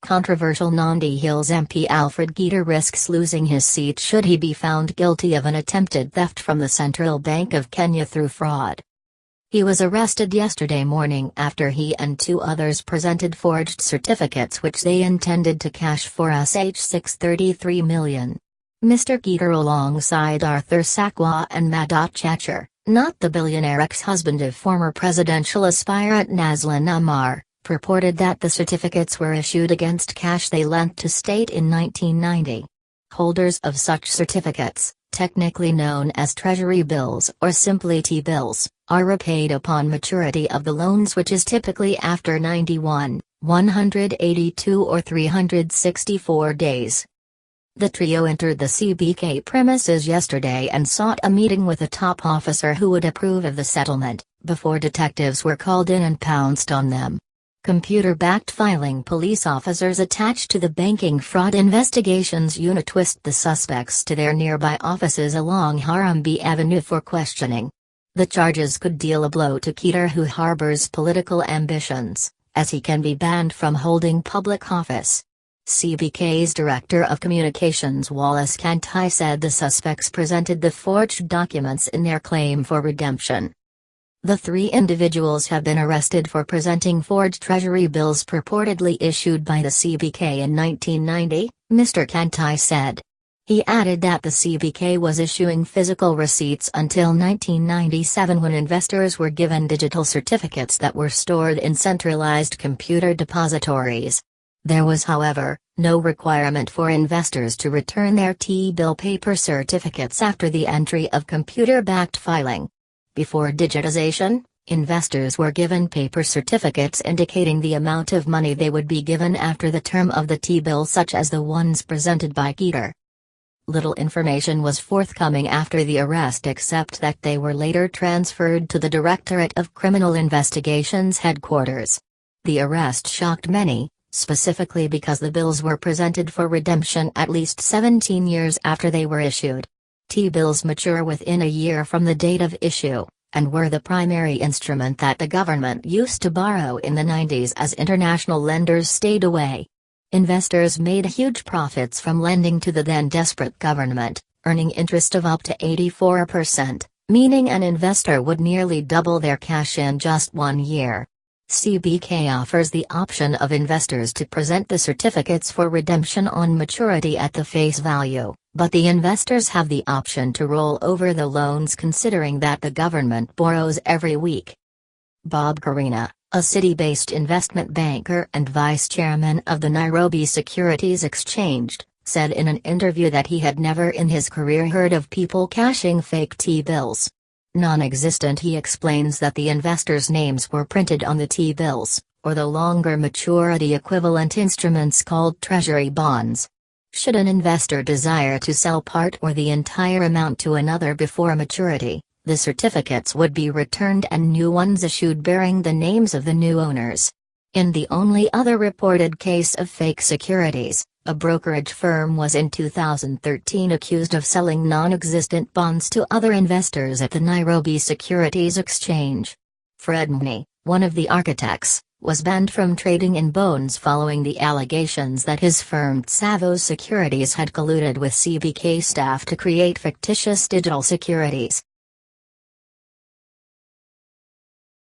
Controversial Nandi Hills MP Alfred Keter risks losing his seat should he be found guilty of an attempted theft from the Central Bank of Kenya through fraud. He was arrested yesterday morning after he and two others presented forged certificates which they intended to cash for $633 million. Mr. Keter alongside Arthur Sakwa and Madat Chatur, not the billionaire ex-husband of former presidential aspirant Nazlin Umar, purported that the certificates were issued against cash they lent to state in 1990. Holders of such certificates, technically known as Treasury Bills or simply T-bills, are repaid upon maturity of the loans, which is typically after 91, 182 or 364 days. The trio entered the CBK premises yesterday and sought a meeting with a top officer who would approve of the settlement, before detectives were called in and pounced on them. Computer-backed filing police officers attached to the Banking Fraud Investigations Unit whisked the suspects to their nearby offices along Harambee Avenue for questioning. The charges could deal a blow to Keter, who harbors political ambitions, as he can be banned from holding public office. CBK's Director of Communications Wallace Kantai said the suspects presented the forged documents in their claim for redemption. The three individuals have been arrested for presenting forged Treasury bills purportedly issued by the CBK in 1990, Mr. Kantai said. He added that the CBK was issuing physical receipts until 1997, when investors were given digital certificates that were stored in centralized computer depositories. There was, however, no requirement for investors to return their T-bill paper certificates after the entry of computer-backed filing. Before digitization, investors were given paper certificates indicating the amount of money they would be given after the term of the T-bill, such as the ones presented by Keter. Little information was forthcoming after the arrest, except that they were later transferred to the Directorate of Criminal Investigations headquarters. The arrest shocked many, specifically because the bills were presented for redemption at least 17 years after they were issued. T-bills mature within a year from the date of issue, and were the primary instrument that the government used to borrow in the 90s as international lenders stayed away. Investors made huge profits from lending to the then desperate government, earning interest of up to 84%, meaning an investor would nearly double their cash in just 1 year. CBK offers the option of investors to present the certificates for redemption on maturity at the face value, but the investors have the option to roll over the loans, considering that the government borrows every week. Bob Karina, a city-based investment banker and vice chairman of the Nairobi Securities Exchange, said in an interview that he had never in his career heard of people cashing fake T-bills. Non-existent, he explains that the investors' names were printed on the T-bills, or the longer maturity equivalent instruments called treasury bonds. Should an investor desire to sell part or the entire amount to another before maturity, the certificates would be returned and new ones issued bearing the names of the new owners. In the only other reported case of fake securities, a brokerage firm was in 2013 accused of selling non-existent bonds to other investors at the Nairobi Securities Exchange. Fred Mney, one of the architects, was banned from trading in bonds following the allegations that his firm Tsavo Securities had colluded with CBK staff to create fictitious digital securities.